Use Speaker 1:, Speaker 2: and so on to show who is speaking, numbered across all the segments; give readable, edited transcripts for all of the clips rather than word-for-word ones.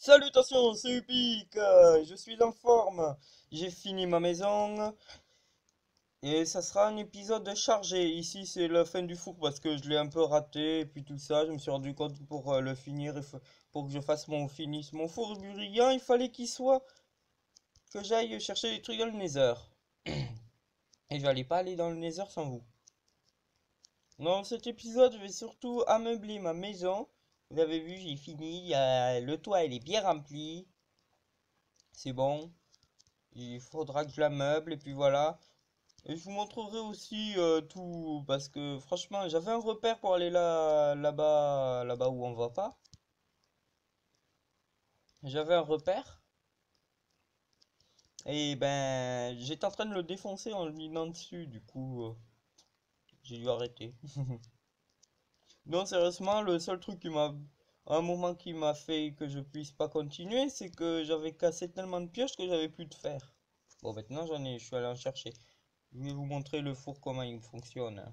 Speaker 1: Salutations, c'est Upic, je suis en forme, j'ai fini ma maison et ça sera un épisode chargé. Ici c'est la fin du four parce que je l'ai un peu raté et puis tout ça, je me suis rendu compte pour le finir, pour que je fasse mon four brillant, il fallait que j'aille chercher des trucs dans le Nether. Et je n'allais pas aller dans le Nether sans vous. Dans cet épisode, je vais surtout ameubler ma maison. Vous avez vu, j'ai fini, le toit il est bien rempli, c'est bon. Il faudra que je la meuble et puis voilà. Et je vous montrerai aussi tout parce que franchement j'avais un repère pour aller là-bas où on va pas. J'avais un repère et ben j'étais en train de le défoncer en le minant dessus du coup j'ai dû arrêter. Non sérieusement le seul truc à un moment qui m'a fait que je puisse pas continuer c'est que j'avais cassé tellement de pioches que j'avais plus de fer. Bon maintenant je suis allé en chercher. Je vais vous montrer le four comment il fonctionne.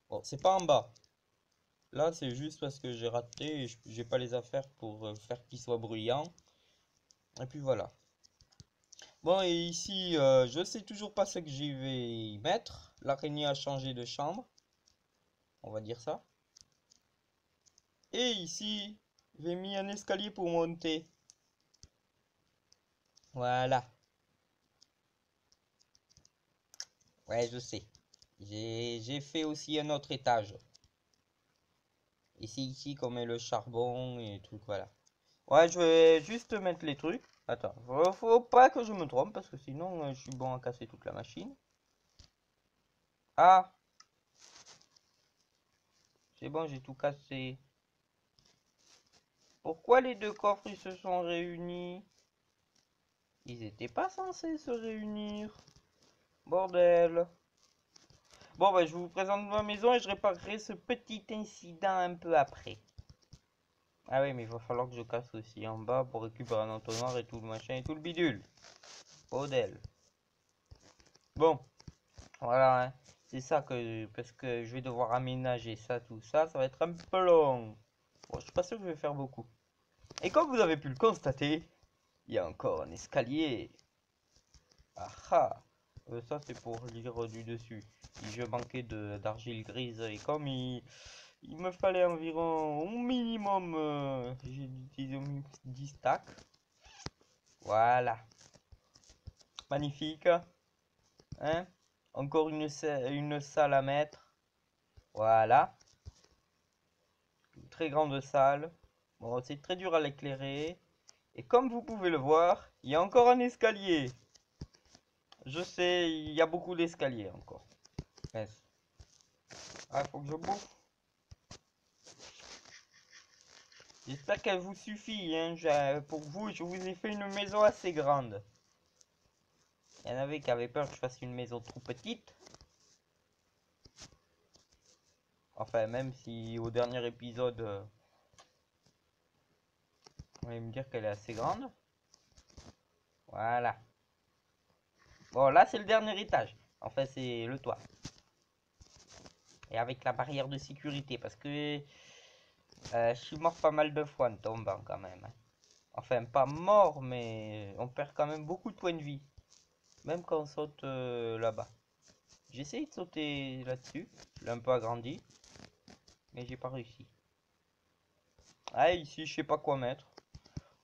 Speaker 1: Bon c'est pas en bas. Là, c'est juste parce que j'ai raté et j'ai pas les affaires pour faire qu'il soit bruyant. Et puis voilà. Bon, et ici, je sais toujours pas ce que j'y vais y mettre. L'araignée a changé de chambre, on va dire ça. Et ici, j'ai mis un escalier pour monter. Voilà. Ouais, je sais. J'ai fait aussi un autre étage. Et c'est ici qu'on met le charbon et tout, voilà. Ouais, je vais juste mettre les trucs. Attends, faut pas que je me trompe parce que sinon je suis bon à casser toute la machine. Ah, c'est bon, j'ai tout cassé. Pourquoi les deux coffres ils se sont réunis? Ils étaient pas censés se réunir. Bordel. Bon, bah, je vous présente ma maison et je réparerai ce petit incident un peu après. Ah oui, mais il va falloir que je casse aussi en bas pour récupérer un entonnoir et tout le machin et tout le bidule. Bordel. Bon, voilà, hein. C'est ça que... Parce que je vais devoir aménager ça, tout ça. Ça va être un peu long. Bon, je suis pas sûr que je vais faire beaucoup. Et comme vous avez pu le constater, il y a encore un escalier. Ah ah. Ça c'est pour lire du dessus. Si je manquais d'argile grise et comme il me fallait environ au minimum, j'ai utilisé 10 stacks. Voilà. Magnifique. Hein? Encore une salle à mettre. Voilà. Une très grande salle. Bon, c'est très dur à l'éclairer. Et comme vous pouvez le voir, il y a encore un escalier. Je sais, il y a beaucoup d'escaliers encore. Yes. Ah, faut que je bouffe. J'espère qu'elle vous suffit, hein. Pour vous, je vous ai fait une maison assez grande. Il y en avait qui avaient peur que je fasse une maison trop petite. Enfin, même si au dernier épisode, on va me dire qu'elle est assez grande. Voilà. Bon, là, c'est le dernier étage. Enfin, c'est le toit. Et avec la barrière de sécurité, parce que je suis mort pas mal de fois en tombant quand même, hein. Enfin, pas mort, mais on perd quand même beaucoup de points de vie. Même quand on saute là-bas. J'ai essayé de sauter là-dessus. Je l'ai un peu agrandi. Mais j'ai pas réussi. Ah, ici, je sais pas quoi mettre.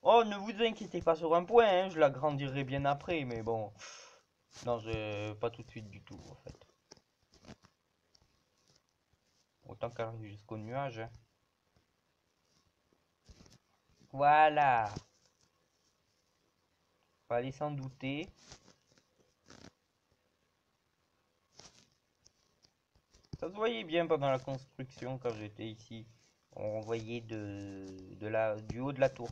Speaker 1: Oh, ne vous inquiétez pas sur un point, hein, je l'agrandirai bien après, mais bon. Non, pas tout de suite du tout, en fait. Autant qu'arriver jusqu'au nuage, hein. Voilà. Fallait s'en douter. Ça se voyait bien pendant la construction quand j'étais ici. On voyait du haut de la tour.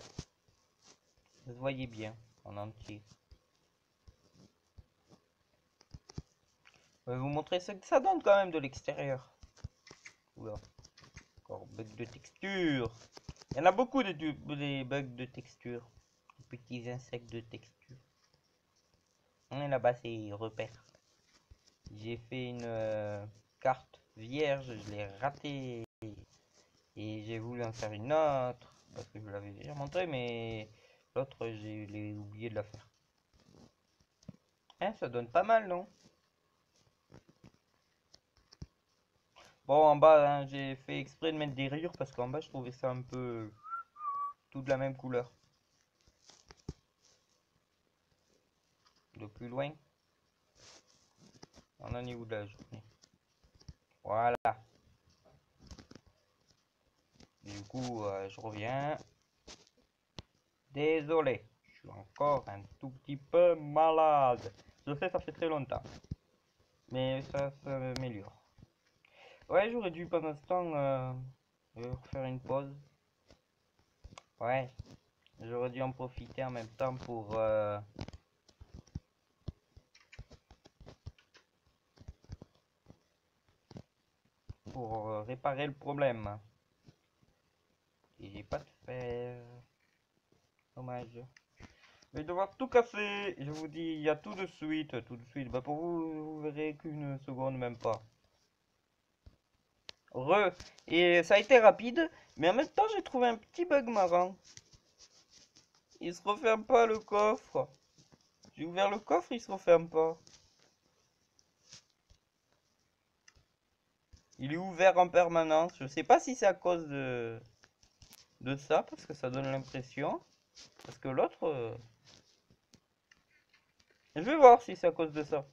Speaker 1: Ça se voyait bien en entier. Je vais vous montrer ce que ça donne quand même de l'extérieur. Oula, encore bug de texture. Il y en a beaucoup des bugs de texture. Des petits insectes de texture. On est là-bas, c'est repère. J'ai fait une carte vierge, je l'ai ratée. Et j'ai voulu en faire une autre. Parce que je vous l'avais déjà montré, mais L'autre, j'ai oublié de la faire. Hein, ça donne pas mal, non? Bon, en bas, hein, j'ai fait exprès de mettre des rayures parce qu'en bas, je trouvais ça un peu tout de la même couleur. De plus loin. On en est où de la journée? Voilà. Du coup, je reviens. Désolé, je suis encore un tout petit peu malade. Je sais, ça fait très longtemps. Mais ça s'améliore. Ouais, j'aurais dû pendant ce temps refaire une pause. Ouais, j'aurais dû en profiter en même temps pour réparer le problème. Et j'ai pas de fer. Dommage. Je vais devoir tout casser. Je vous dis, il y a tout de suite, tout de suite. Bah pour vous, vous verrez qu'une seconde, même pas. Et ça a été rapide, mais en même temps, j'ai trouvé un petit bug marrant. Il se referme pas le coffre. J'ai ouvert le coffre, il se referme pas. Il est ouvert en permanence. Je sais pas si c'est à cause de ça, parce que ça donne l'impression. Parce que l'autre... Je vais voir si c'est à cause de ça.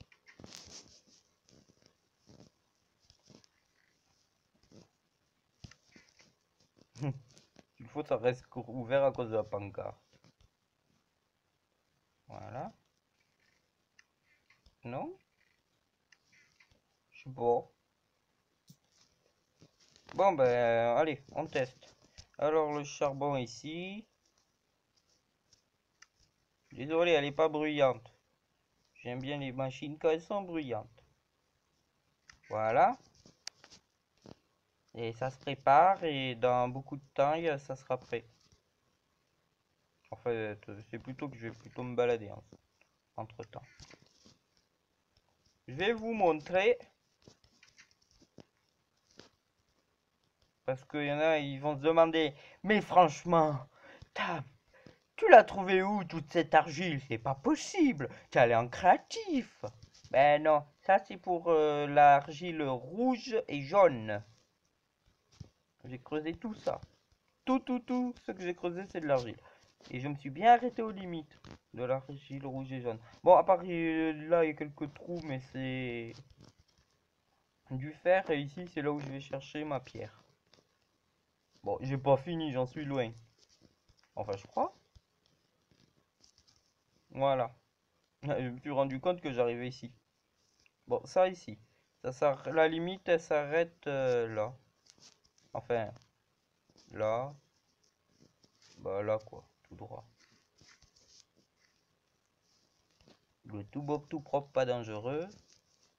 Speaker 1: Il faut que ça reste ouvert à cause de la pancarte. Voilà. Non? Je sais pas. Bon, ben, allez, on teste. Alors, le charbon ici. Désolé, elle est pas bruyante. J'aime bien les machines quand elles sont bruyantes. Voilà. Et ça se prépare et dans beaucoup de temps, ça sera prêt. En fait, c'est plutôt que je vais plutôt me balader entre temps. Je vais vous montrer. Parce qu'il y en a, ils vont se demander, mais franchement, tu l'as trouvé où toute cette argile? C'est pas possible. Tu es allé en créatif. Ben non, ça c'est pour l'argile rouge et jaune. J'ai creusé tout ça. Tout ce que j'ai creusé, c'est de l'argile. Et je me suis bien arrêté aux limites de l'argile rouge et jaune. Bon, à part là, il y a quelques trous, mais c'est du fer. Et ici, c'est là où je vais chercher ma pierre. Bon, j'ai pas fini, j'en suis loin. Enfin, je crois. Voilà. Je me suis rendu compte que j'arrivais ici. Bon, ça ici. La limite, elle s'arrête là. Enfin, là. Bah là, quoi. Tout droit. Le tout beau, tout propre, pas dangereux.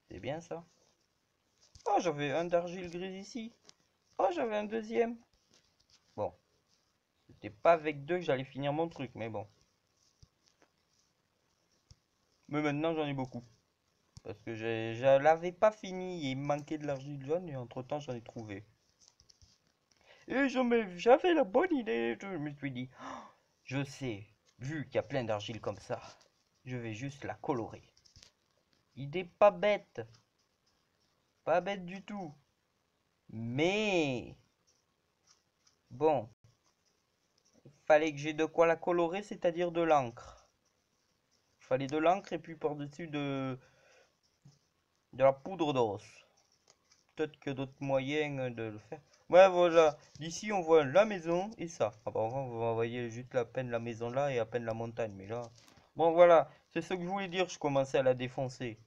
Speaker 1: C'est bien ça. Oh, j'avais un d'argile grise ici. Oh, j'avais un deuxième. Bon, c'était pas avec deux que j'allais finir mon truc, mais bon. Mais maintenant, j'en ai beaucoup. Parce que je l'avais pas fini et il me manquait de l'argile jaune et entre-temps, j'en ai trouvé. Et j'avais la bonne idée. Je me suis dit, oh, je sais, vu qu'il y a plein d'argile comme ça, je vais juste la colorer. Idée pas bête. Pas bête du tout. Mais, bon, fallait que j'ai de quoi la colorer, c'est-à-dire de l'encre. Il fallait de l'encre et puis par-dessus de la poudre d'os. Peut-être qu'il y a d'autres moyens de le faire. Ouais, voilà. D'ici, on voit la maison et ça. Ah bah, on va envoyer juste à peine la maison là et à peine la montagne. Mais là... Bon, voilà. C'est ce que je voulais dire. Je commençais à la défoncer.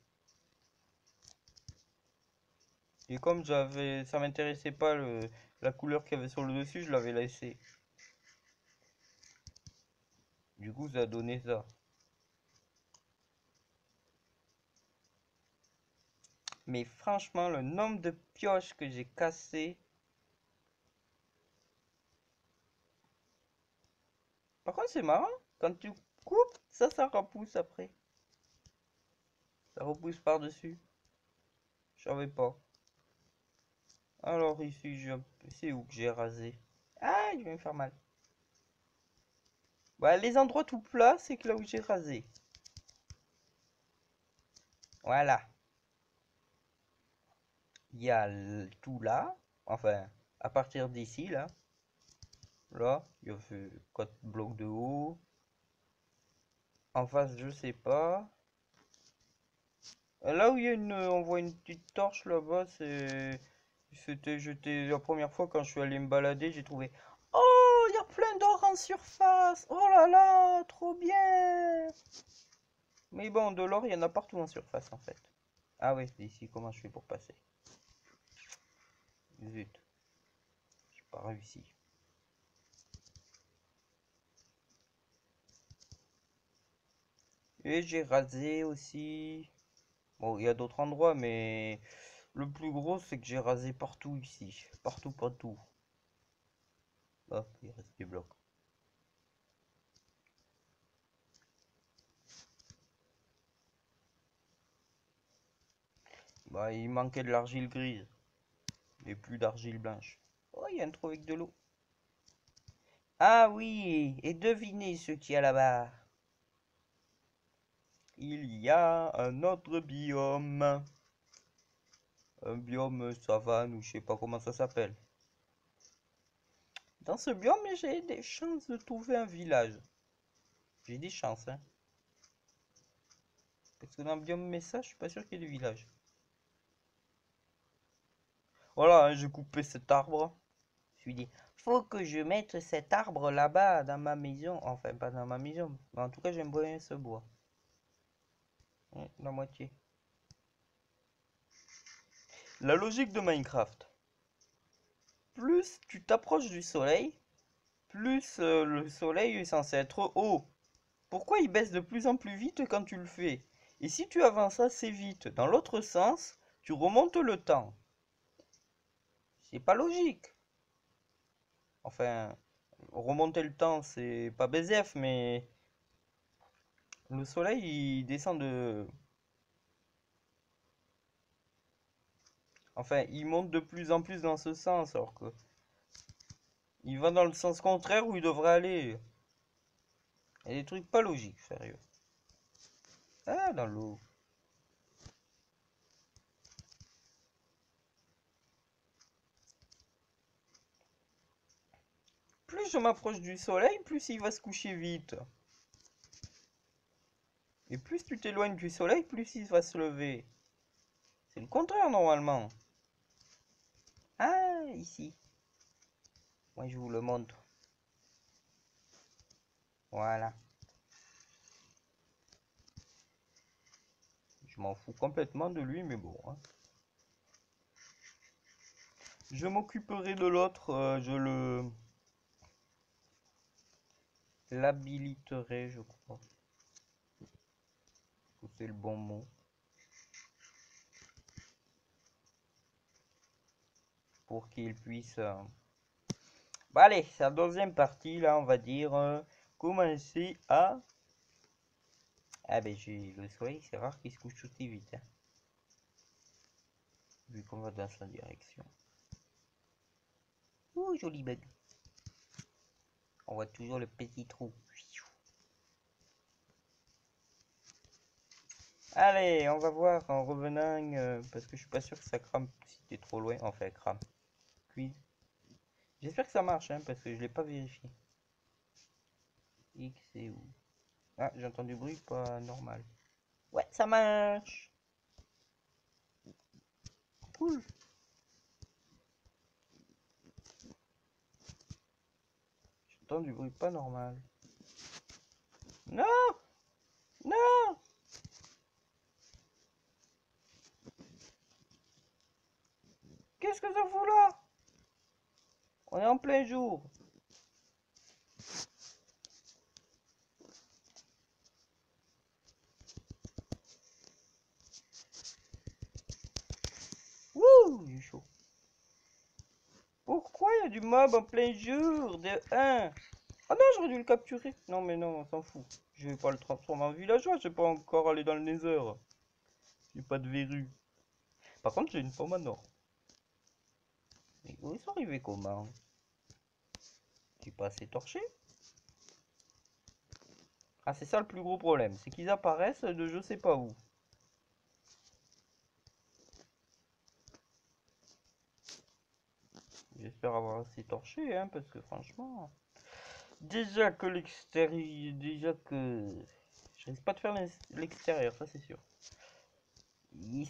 Speaker 1: Et comme ça m'intéressait pas la couleur qu'il y avait sur le dessus, je l'avais laissé. Du coup, ça a donné ça. Mais franchement, le nombre de pioches que j'ai cassées. Par contre, c'est marrant. Quand tu coupes, ça repousse après. Ça repousse par-dessus. Je savais pas. Alors ici, c'est où que j'ai rasé? Ah, je vais me faire mal. Bah, les endroits tout plats, c'est que là où j'ai rasé. Voilà. Il y a tout là. Enfin, à partir d'ici, là. Là, il y a fait 4 blocs de haut. En face, je sais pas. Là où il y a on voit une petite torche là-bas, j'étais la première fois quand je suis allé me balader, j'ai trouvé. Oh, il y a plein d'or en surface. Oh là là, trop bien. Mais bon, de l'or, il y en a partout en surface en fait. Ah oui, ici, comment je fais pour passer? Zut, j'ai pas réussi. Et j'ai rasé aussi. Bon, il y a d'autres endroits, mais le plus gros, c'est que j'ai rasé partout ici. Partout, partout. Hop, il reste des blocs. Bah, il manquait de l'argile grise et plus d'argile blanche. Oh, il y a un trou avec de l'eau. Ah oui, et devinez ce qu'il y a là-bas. Il y a un autre biome. Un biome savane ou je sais pas comment ça s'appelle. Dans ce biome, j'ai des chances de trouver un village. J'ai des chances, hein. Parce que dans le biome Mesa, je suis pas sûr qu'il y ait des villages. Voilà, hein, j'ai coupé cet arbre. Je me suis dit, faut que je mette cet arbre là-bas dans ma maison. Enfin, pas dans ma maison. Mais en tout cas, j'aime bien ce bois. La moitié. La logique de Minecraft. Plus tu t'approches du soleil, plus le soleil est censé être haut. Pourquoi il baisse de plus en plus vite quand tu le fais? Et si tu avances assez vite dans l'autre sens, tu remontes le temps. C'est pas logique. Enfin, remonter le temps, c'est pas BZF, mais le soleil, il descend de... Enfin, il monte de plus en plus dans ce sens, alors que... Il va dans le sens contraire où il devrait aller. Il y a des trucs pas logiques, sérieux. Ah, dans l'eau. Plus je m'approche du soleil, plus il va se coucher vite. Et plus tu t'éloignes du soleil, plus il va se lever. C'est le contraire normalement. Ah, ici. Moi, je vous le montre. Voilà. Je m'en fous complètement de lui, mais bon, hein. Je m'occuperai de l'autre, je le... l'habiliterai, je crois. C'est le bon mot. Pour qu'il puisse... Bon, allez, c'est la deuxième partie, là, on va dire... commencer à... Ah ben, le soleil, c'est rare qu'il se couche aussi vite, hein. Vu qu'on va dans sa direction. Ouh, joli bug. On voit toujours le petit trou. Allez, on va voir en revenant, parce que je suis pas sûr que ça crame si t'es trop loin. Enfin, crame. Cuise. J'espère que ça marche, hein, parce que je l'ai pas vérifié. X et où? Ah, j'ai entendu du bruit pas normal. Ouais, ça marche. Cool. J'entends du bruit pas normal. Non! Non! Qu'est-ce que ça fout là? On est en plein jour. Wouh, j'ai chaud. Pourquoi il y a du mob en plein jour de 1? Ah non, j'aurais dû le capturer. Non, mais non, on s'en fout. Je vais pas le transformer en villageois, je vais pas encore aller dans le Nether. J'ai pas de verrue. Par contre, j'ai une pomme en or. Mais où ils sont arrivés comment? Tu pas assez torché? Ah, c'est ça le plus gros problème, c'est qu'ils apparaissent de je sais pas où. J'espère avoir assez torché, hein, parce que franchement... Déjà que l'extérieur... Déjà que... Je risque pas de faire l'extérieur, ça c'est sûr.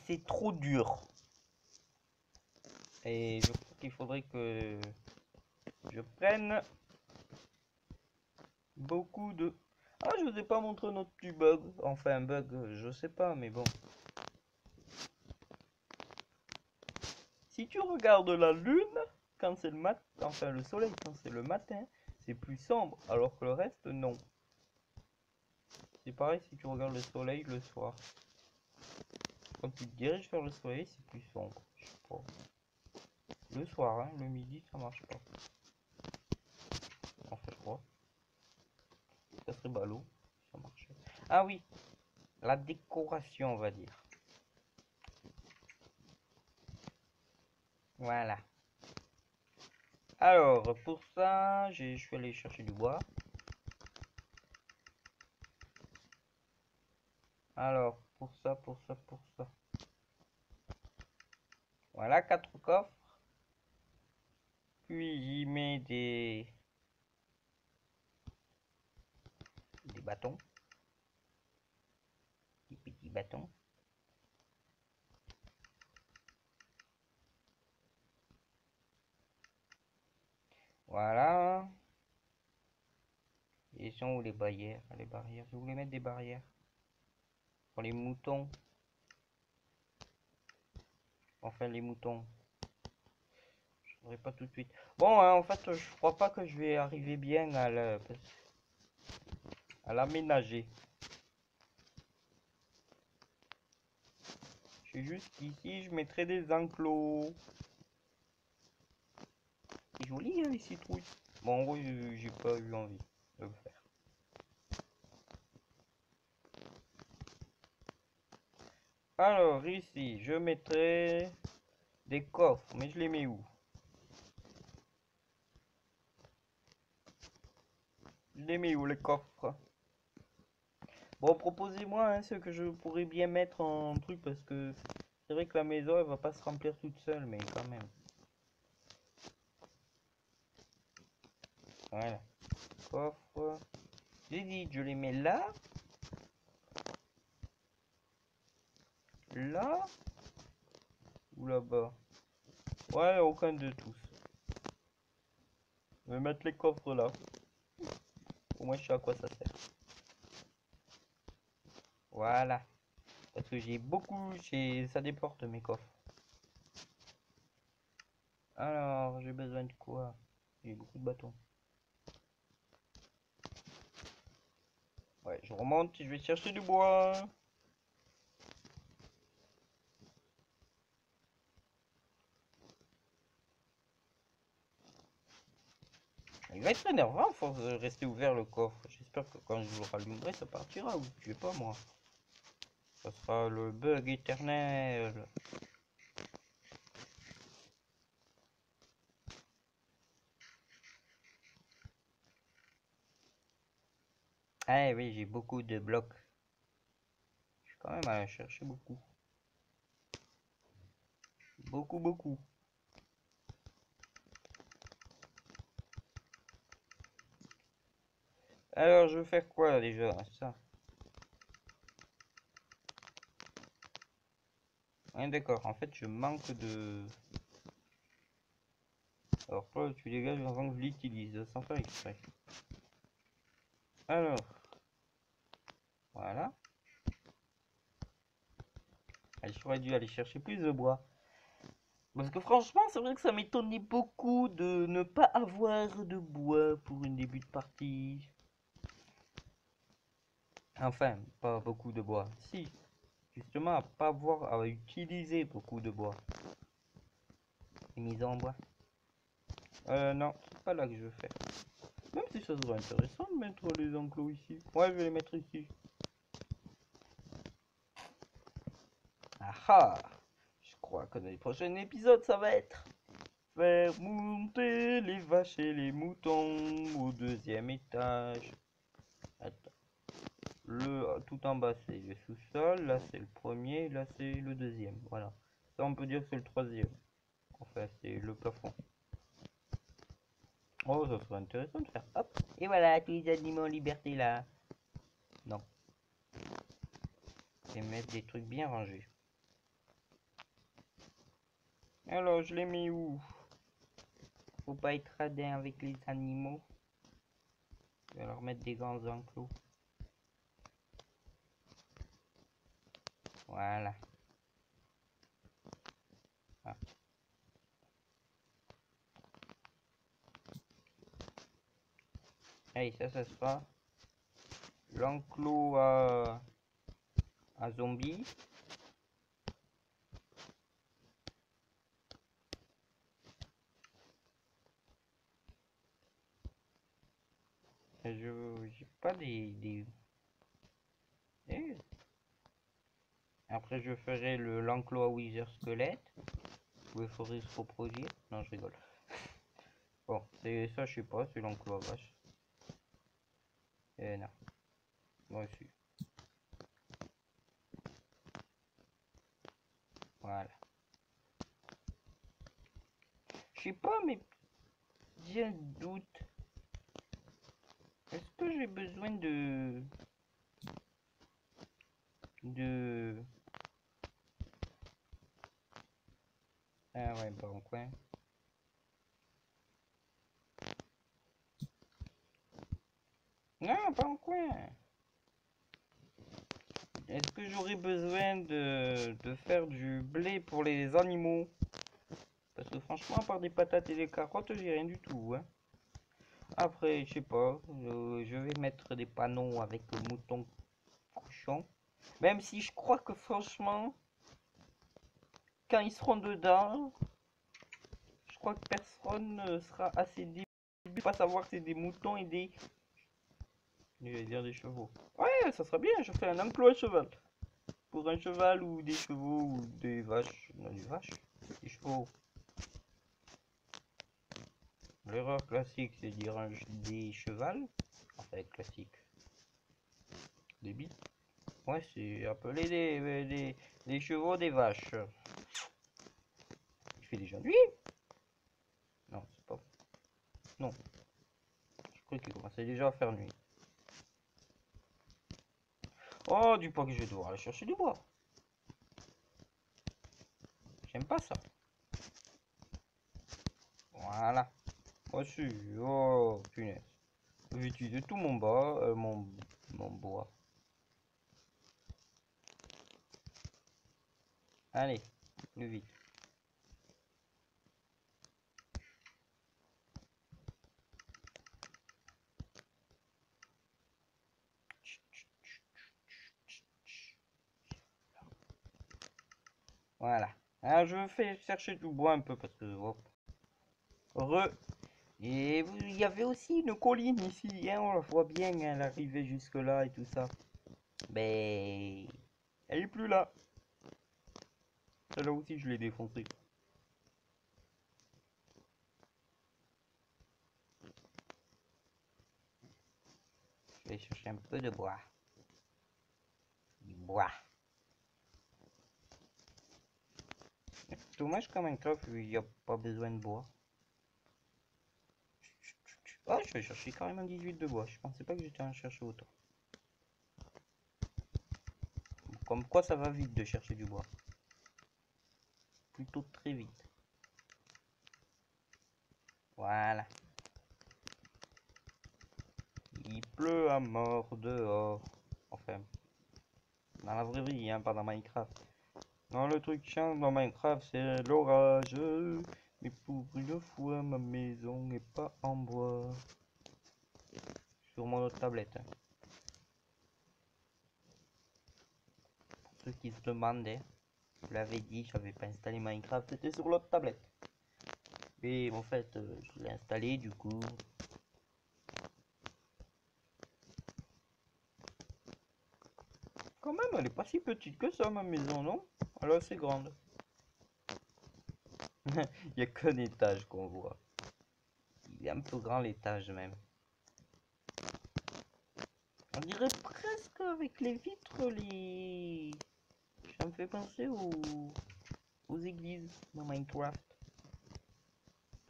Speaker 1: C'est trop dur. Et je crois qu'il faudrait que je prenne beaucoup de... Ah, je vous ai pas montré notre petit bug. Enfin, un bug, je sais pas, mais bon. Si tu regardes la lune, quand c'est le matin, enfin le soleil, quand c'est le matin, c'est plus sombre, alors que le reste, non. C'est pareil si tu regardes le soleil le soir. Quand tu te diriges vers le soleil, c'est plus sombre. Je sais pas. Le soir, hein, le midi, ça marche pas. Enfin, je crois. Ça serait ballot, ça marchait. Ah oui, la décoration, on va dire. Voilà. Alors, pour ça, je suis allé chercher du bois. Alors, pour ça. Voilà, 4 coffres. Puis j'y mets des bâtons. Des petits bâtons. Voilà. Et sont où les barrières? Les barrières. Je voulais mettre des barrières. Pour les moutons. Enfin, les moutons. Je voudrais pas tout de suite. Bon, hein, en fait, je crois pas que je vais arriver bien à l'aménager. Je suis juste qu'ici, je mettrai des enclos. C'est joli, hein, les citrouilles. Bon, en gros, j'ai pas eu envie de le faire. Alors, ici, je mettrai des coffres. Mais je les mets où? Je les mets où, les coffres? Bon, proposez-moi hein, ce que je pourrais bien mettre en truc parce que c'est vrai que la maison elle va pas se remplir toute seule, mais quand même. Voilà. Coffre. J'ai dit, je les mets là. Là. Ou là-bas. Ouais, aucun de tous. Je vais mettre les coffres là. Au moins, je sais à quoi ça sert. Voilà. Parce que j'ai beaucoup. Ça déporte mes coffres. Alors, j'ai besoin de quoi? J'ai beaucoup de bâtons. Ouais, je remonte et je vais chercher du bois. Il va être énervant à force de rester ouvert le coffre. J'espère que quand je le rallumerai, ça partira. Ou je sais pas moi. Ça sera le bug éternel. Ah oui, j'ai beaucoup de blocs. Je suis quand même allé chercher beaucoup. Beaucoup. Alors, je vais faire quoi déjà? Ça. Ouais, d'accord. En fait, je manque de... Alors, toi, tu dégages avant que je l'utilise, sans faire exprès. Alors. Voilà. J'aurais dû aller chercher plus de bois. Parce que franchement, c'est vrai que ça m'étonnait beaucoup de ne pas avoir de bois pour une début de partie. Enfin, pas beaucoup de bois. Si, justement, à pas avoir à utiliser beaucoup de bois. Les mises en bois. Non, c'est pas là que je veux faire. Même si ça serait intéressant de mettre les enclos ici. Ouais, je vais les mettre ici. Ah ah! Je crois que dans les prochains épisodes, ça va être faire monter les vaches et les moutons au 2e étage. Attends. tout en bas c'est le sous-sol, là c'est le premier, là c'est le deuxième. Voilà. Ça on peut dire que c'est le troisième. Enfin c'est le plafond. Oh ça serait intéressant de faire. Hop. Et voilà tous les animaux en liberté là. Non. Je vais mettre des trucs bien rangés. Alors je les mets où? Faut pas être radin avec les animaux. Je vais leur mettre des grands enclos. Voilà. Ah. Allez, ça sera l'enclos à zombies. J'ai pas des... Eh. Après je ferai l'enclos à Wither squelette. Où il faudrait se reproduire. Non je rigole. Bon, c'est ça je sais pas, c'est l'enclos à vache. Eh non. Moi aussi. Voilà. Je sais pas mais j'ai un doute. Est-ce que j'ai besoin de... Ah ouais, pas en coin. Non, pas en coin. Est-ce que j'aurais besoin de faire du blé pour les animaux? Parce que franchement, à part des patates et des carottes, j'ai rien du tout. Hein. Après, je sais pas, je vais mettre des panneaux avec moutons cochons. Même si je crois que franchement, quand ils seront dedans, je crois que personne ne sera assez débile pour pas savoir que c'est des moutons et des... Je vais dire des chevaux. Ouais, ça sera bien, je fais un emploi à cheval. Pour un cheval ou des chevaux ou des vaches. Non, des vaches. Des chevaux. L'erreur classique, c'est dire des chevals. Enfin, classique. Débile. Ouais, c'est appeler des chevaux des vaches. Il fait déjà nuit? Non, c'est pas... Non. Je crois qu'il commençait déjà à faire nuit. Oh, dis pas que je vais devoir aller chercher du bois. J'aime pas ça. Voilà. Oh, si. Oh, punaise. J'ai utilisé tout mon bois. Mon bois. Allez, plus vite. Voilà. Alors je fais chercher du bois un peu parce que... Hop. Et il y avait aussi une colline ici, hein, on la voit bien, hein, elle arrivait jusque là et tout ça. Mais... Elle est plus là. Celle-là aussi je l'ai défoncée. Je vais chercher un peu de bois. Du bois. Dommage qu'en Minecraft il n'y a pas besoin de bois. Ah, je vais chercher carrément 18 de bois. Je pensais pas que j'étais en chercher autant. Comme quoi ça va vite de chercher du bois. Plutôt très vite. Voilà. Il pleut à mort dehors. Enfin, dans la vraie vie, hein, pas dans Minecraft. Non, le truc chiant dans Minecraft, c'est l'orage. Mais pour une fois, ma maison n'est pas en bois. Sur mon autre tablette. Hein. Pour ceux qui se demandaient, je l'avais dit, j'avais pas installé Minecraft, c'était sur l'autre tablette. Et en fait, je l'ai installé du coup. Quand même, elle est pas si petite que ça, ma maison, non? Elle est assez grande. Il n'y a qu'un étage qu'on voit. Il est un peu grand l'étage même. On dirait presque avec les vitres, les... Ça me fait penser aux églises dans Minecraft.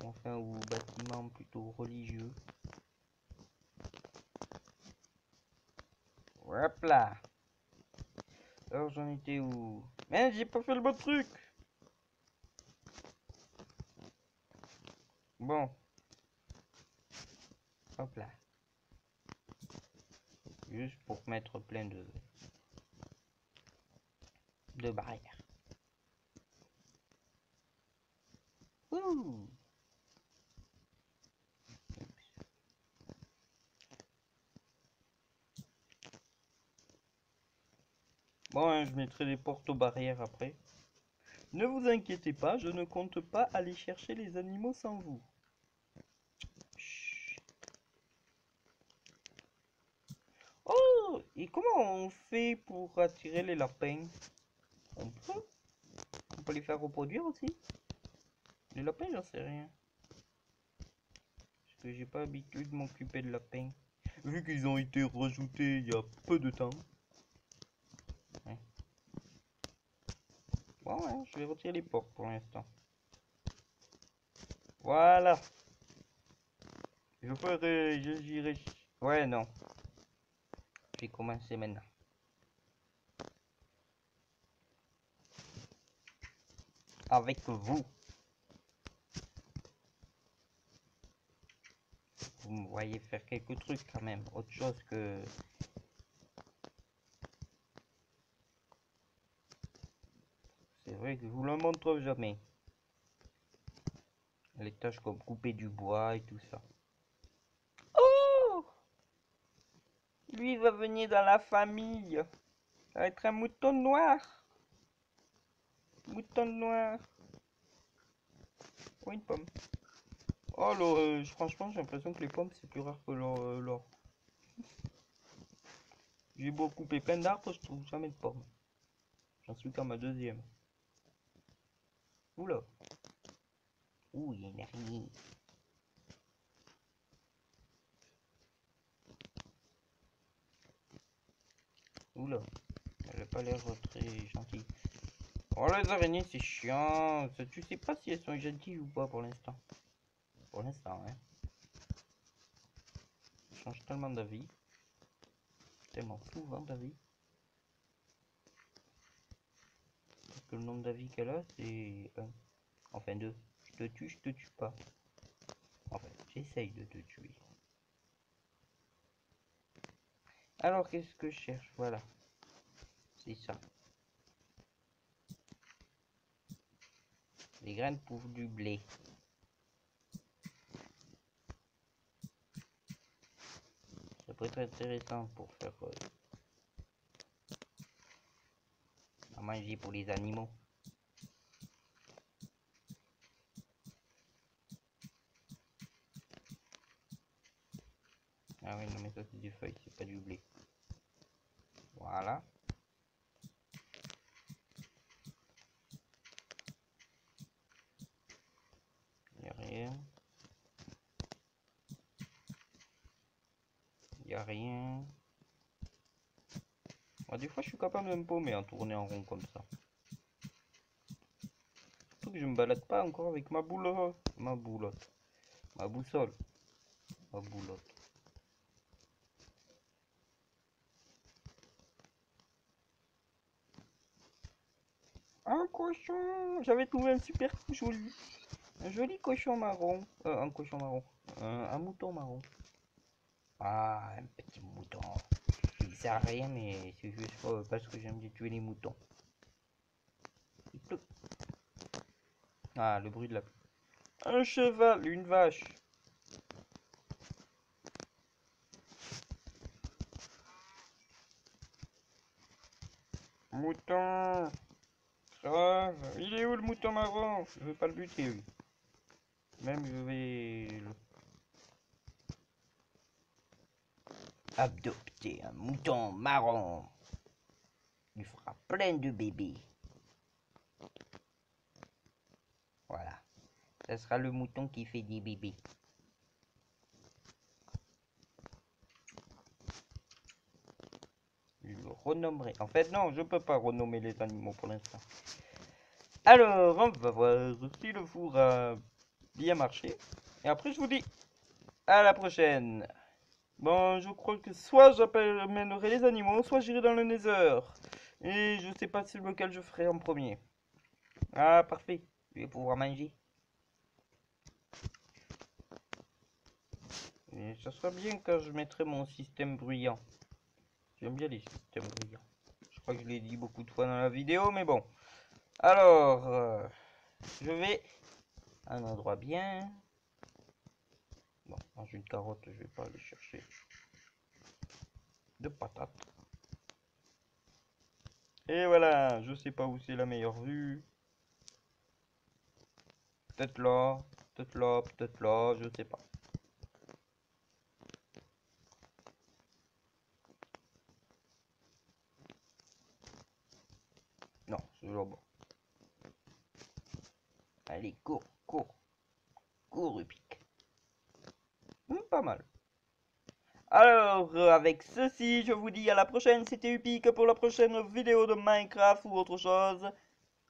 Speaker 1: Enfin, aux bâtiments plutôt religieux. Hop là. Alors j'en étais où? Mais j'ai pas fait le bon truc. Bon. Hop là. Juste pour mettre plein de barrières. Ouh. Bon, hein, je mettrai des portes aux barrières après. Ne vous inquiétez pas, je ne compte pas aller chercher les animaux sans vous. Chut. Oh, et comment on fait pour attirer les lapins? On peut les faire reproduire aussi? Les lapins, j'en sais rien. Parce que j'ai pas l'habitude de m'occuper de lapins. Vu qu'ils ont été rajoutés il y a peu de temps. Ouais. Bon, ouais, je vais retirer les portes pour l'instant. Voilà. J'irai. Ouais, non. Je vais commencer maintenant. Avec vous. Vous me voyez faire quelques trucs quand même. Autre chose que... C'est vrai que je vous le montre jamais. Les tâches comme couper du bois et tout ça. Oh! Lui va venir dans la famille. Ça va être un mouton noir. Mouton noir. Oh, une pomme. Oh, franchement, j'ai l'impression que les pommes, c'est plus rare que l'or. J'ai beau couper plein d'arbres, je trouve jamais de pommes. J'en suis qu'à ma deuxième. Oula. Ouh, il y a une araignée. Oula. Elle a pas l'air très gentille. Oh, les araignées, c'est chiant. Tu sais pas si elles sont gentilles ou pas pour l'instant. Pour l'instant, hein. Ça change tellement d'avis. Tellement souvent d'avis. Parce que le nombre d'avis qu'elle a, c'est 1. Enfin 2. Je te tue pas. Enfin, j'essaye de te tuer. Alors, qu'est-ce que je cherche? Voilà. C'est ça. Les graines pour du blé. Ça pourrait être intéressant pour faire à manger pour les animaux. Ah oui, non mais ça c'est des feuilles, c'est pas du blé. Voilà. Y a rien. Y a rien. Moi, des fois je suis capable de me paumer en tourner en rond comme ça. Surtout que je me balade pas encore avec ma boulotte. Ma boulotte. Ma boussole. Ma boulotte. Un cochon! J'avais trouvé un super joli. Un joli cochon marron. Un cochon marron. Un mouton marron. Ah, un petit mouton. Il sert à rien, mais c'est juste parce que j'aime bien tuer les moutons. Il pleut. Ah, le bruit de la pluie. Un cheval, une vache. Mouton. Sauve. Il est où le mouton marron? Je veux pas le buter, lui. Même je vais adopter un mouton marron. Il fera plein de bébés. Voilà. Ça sera le mouton qui fait des bébés. renommerai. En fait, non, je peux pas renommer les animaux pour l'instant. Alors, on va voir si le four a bien marché. Et après, je vous dis à la prochaine. Bon, je crois que soit j'amènerai les animaux, soit j'irai dans le Nether. Et je sais pas lequel je ferai en premier. Ah, parfait. Je vais pouvoir manger. Et ça sera bien quand je mettrai mon système bruyant. J'aime bien les systèmes bruyants. Je crois que je l'ai dit beaucoup de fois dans la vidéo, mais bon. Alors, je vais à un endroit bien. Bon, manger une carotte, je vais pas aller chercher de patates. Et voilà, je sais pas où c'est la meilleure vue. Peut-être là, peut-être là, peut-être là, je sais pas. Non, c'est là-bas. Allez, cours, cours, cours, Rupic. Pas mal. Alors, avec ceci, je vous dis à la prochaine. C'était Upic pour la prochaine vidéo de Minecraft ou autre chose.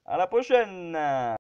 Speaker 1: À la prochaine!